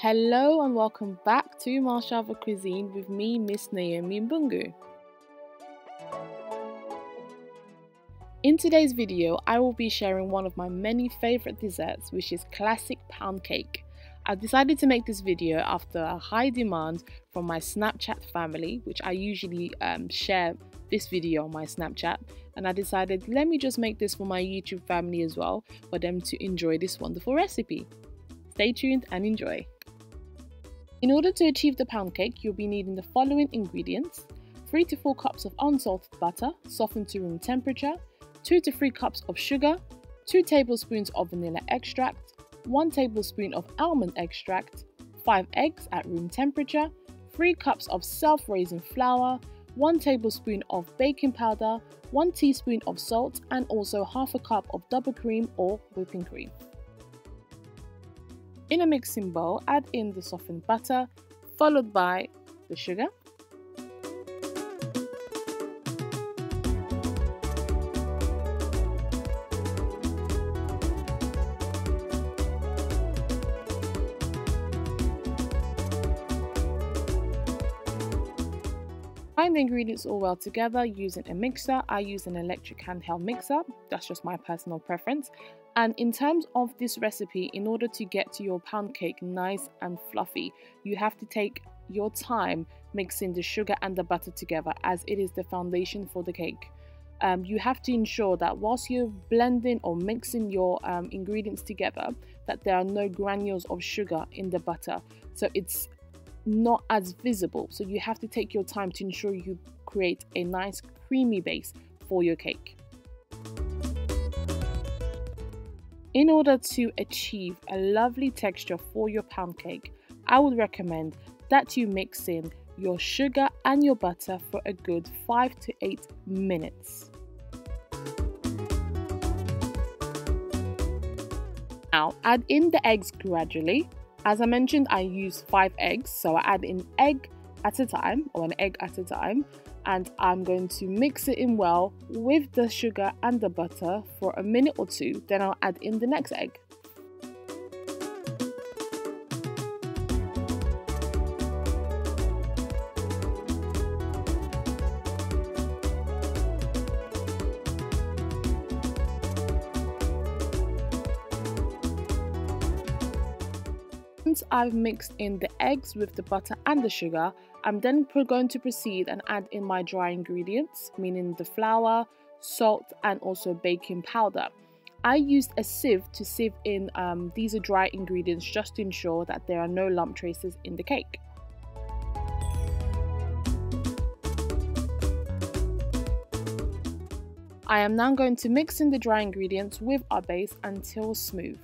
Hello and welcome back to MalChava Cuisine with me, Miss Naomimbungue. In today's video, I will be sharing one of my many favourite desserts, which is classic pound cake. I decided to make this video after a high demand from my Snapchat family, which I usually share this video on my Snapchat, and I decided let me just make this for my YouTube family as well, for them to enjoy this wonderful recipe. Stay tuned and enjoy. In order to achieve the pound cake, you'll be needing the following ingredients: 3 to 4 cups of unsalted butter, softened to room temperature, 2 to 3 cups of sugar, 2 tablespoons of vanilla extract, 1 tablespoon of almond extract, 5 eggs at room temperature, 3 cups of self-raising flour, 1 tablespoon of baking powder, 1 teaspoon of salt, and also half a cup of double cream or whipping cream. In a mixing bowl, add in the softened butter, followed by the sugar, Combine the ingredients all well together using a mixer. I use an electric handheld mixer, that's just my personal preference. And in terms of this recipe, in order to get to your pound cake nice and fluffy, you have to take your time mixing the sugar and the butter together, as it is the foundation for the cake. You have to ensure that whilst you're blending or mixing your ingredients together, that there are no granules of sugar in the butter, so it's not as visible. So you have to take your time to ensure you create a nice creamy base for your cake. In order to achieve a lovely texture for your pound cake, I would recommend that you mix in your sugar and your butter for a good 5 to 8 minutes. Now add in the eggs gradually. As I mentioned, I use 5 eggs, so I add in egg at a time, or an egg at a time, and I'm going to mix it in well with the sugar and the butter for a minute or two. Then I'll add in the next egg. Once I've mixed in the eggs with the butter and the sugar, I'm then going to proceed and add in my dry ingredients, meaning the flour, salt, and also baking powder. I used a sieve to sieve in these are dry ingredients just to ensure that there are no lump traces in the cake. I am now going to mix in the dry ingredients with our base until smooth.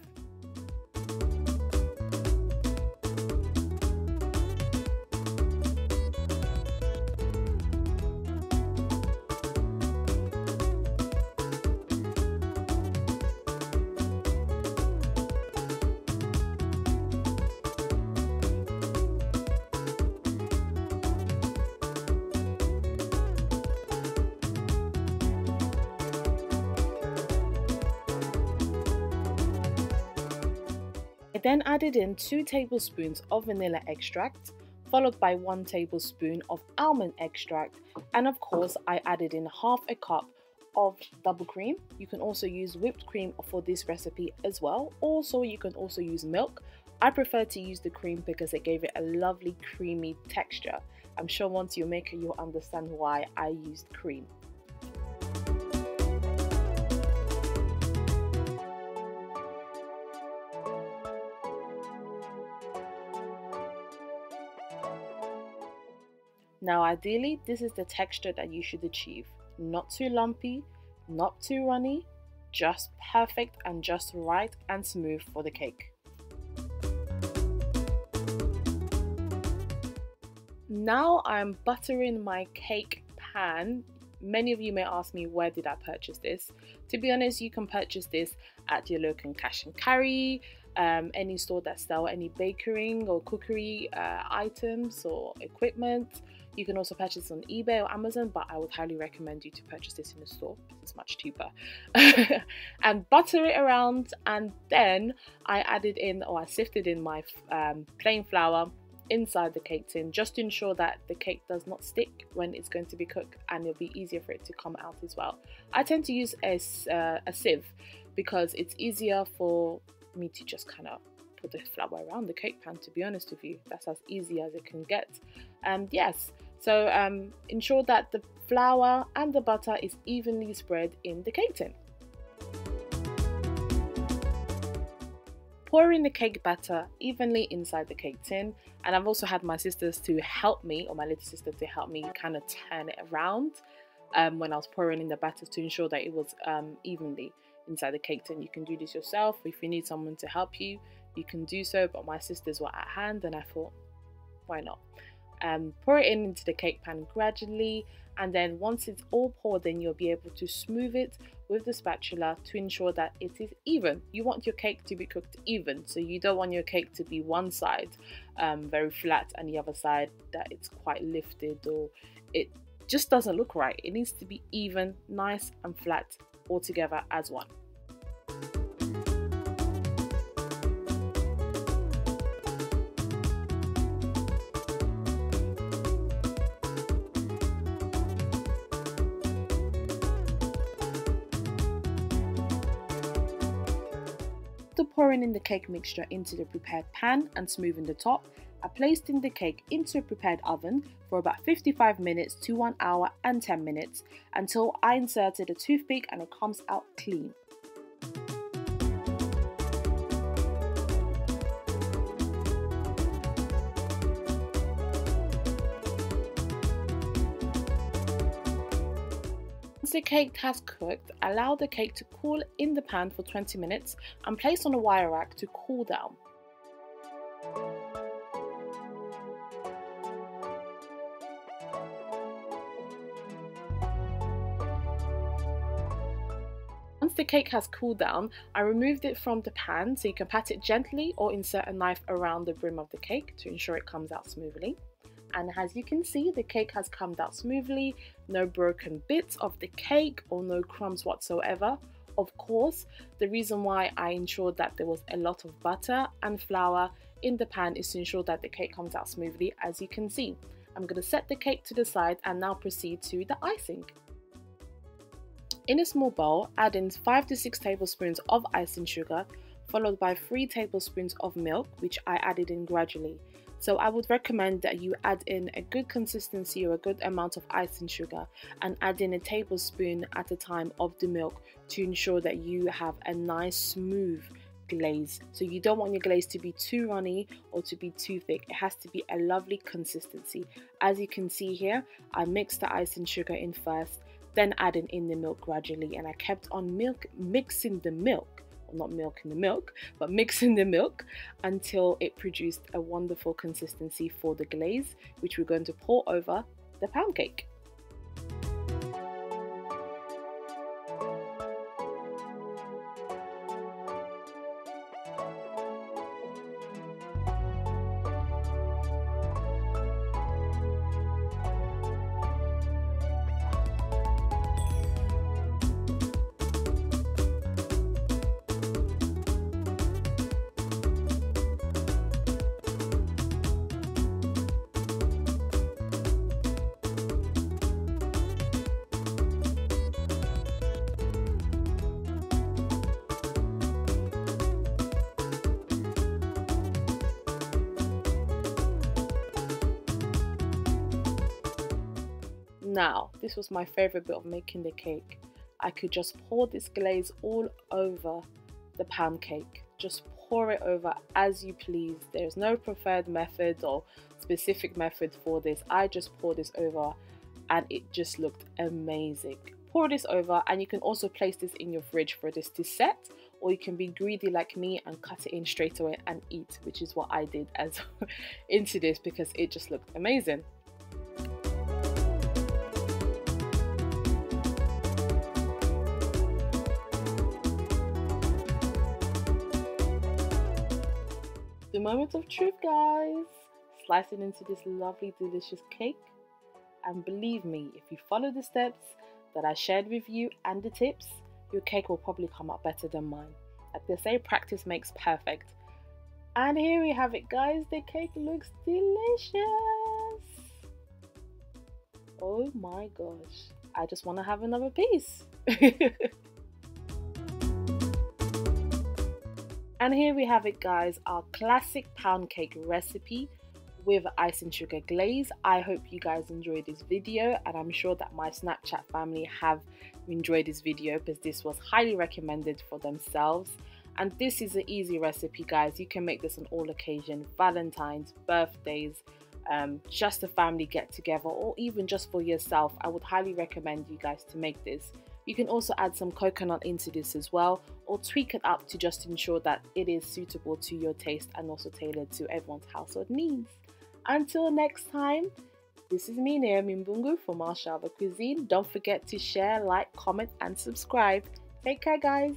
I then added in 2 tablespoons of vanilla extract, followed by 1 tablespoon of almond extract, and of course I added in half a cup of double cream. You can also use whipped cream for this recipe as well. Also, you can also use milk. I prefer to use the cream because it gave it a lovely creamy texture. I'm sure once you make it, you'll understand why I used cream. Now ideally, this is the texture that you should achieve. Not too lumpy, not too runny, just perfect and just right and smooth for the cake. Now I'm buttering my cake pan. Many of you may ask me, where did I purchase this? To be honest, you can purchase this at your local cash and carry. any store that sell any baking or cookery items or equipment. You can also purchase on eBay or Amazon, but I would highly recommend you to purchase this in the store. It's much cheaper. And butter it around, and then I added in, or I sifted in my plain flour inside the cake tin, just to ensure that the cake does not stick when it's going to be cooked, and it'll be easier for it to come out as well. I tend to use a sieve because it's easier for me to just kind of put the flour around the cake pan, to be honest with you. That's as easy as it can get. Yes, so ensure that the flour and the butter is evenly spread in the cake tin. Pour in the cake batter evenly inside the cake tin, and I've also had my sisters to help me, or my little sister to help me kind of turn it around when I was pouring in the batter, to ensure that it was evenly inside the cake tin. You can do this yourself. If you need someone to help you, you can do so, but my sisters were at hand and I thought, why not? Pour it into the cake pan gradually, and then once it's all poured, then you'll be able to smooth it with the spatula to ensure that it is even. You want your cake to be cooked even, so you don't want your cake to be one side very flat and the other side that it's quite lifted, or it just doesn't look right. It needs to be even, nice and flat all together as one. After pouring in the cake mixture into the prepared pan and smoothing the top, I placed in the cake into a prepared oven for about 55 minutes to 1 hour and 10 minutes until I inserted a toothpick and it comes out clean. Once the cake has cooked, allow the cake to cool in the pan for 20 minutes and place on a wire rack to cool down. Once the cake has cooled down, I removed it from the pan, so you can pat it gently or insert a knife around the brim of the cake to ensure it comes out smoothly. And as you can see, the cake has come out smoothly, no broken bits of the cake or no crumbs whatsoever. Of course, the reason why I ensured that there was a lot of butter and flour in the pan is to ensure that the cake comes out smoothly, as you can see. I'm going to set the cake to the side and now proceed to the icing. In a small bowl, add in 5 to 6 tablespoons of icing sugar, followed by 3 tablespoons of milk, which I added in gradually. So I would recommend that you add in a good consistency or a good amount of icing sugar and add in a tablespoon at a time of the milk to ensure that you have a nice smooth glaze. So you don't want your glaze to be too runny or to be too thick. It has to be a lovely consistency. As you can see here, I mixed the icing sugar in first, then adding in the milk gradually, and I kept on mixing the milk. Not milking the milk, but mixing the milk until it produced a wonderful consistency for the glaze, which we're going to pour over the pound cake. Now, this was my favorite bit of making the cake. I could just pour this glaze all over the pound cake. Just pour it over as you please. There's no preferred method or specific method for this. I just poured this over and it just looked amazing. Pour this over, and you can also place this in your fridge for this to set, or you can be greedy like me and cut it in straight away and eat, which is what I did as into this because it just looked amazing. moment of truth, guys. Slicing into this lovely, delicious cake. And believe me, if you follow the steps that I shared with you and the tips, your cake will probably come out better than mine. Like they say, practice makes perfect. And here we have it, guys. The cake looks delicious. Oh my gosh. I just want to have another piece. And here we have it, guys. Our classic pound cake recipe with icing sugar glaze. I hope you guys enjoyed this video, and I'm sure that my Snapchat family have enjoyed this video because this was highly recommended for themselves. And this is an easy recipe, guys. You can make this on all occasions: Valentine's, birthdays, just a family get together, or even just for yourself. I would highly recommend you guys to make this. You can also add some coconut into this as well, or tweak it up to just ensure that it is suitable to your taste and also tailored to everyone's household needs. Until next time, this is me, naomimbungue from MalChava Cuisine. Don't forget to share, like, comment and subscribe. Take care, guys.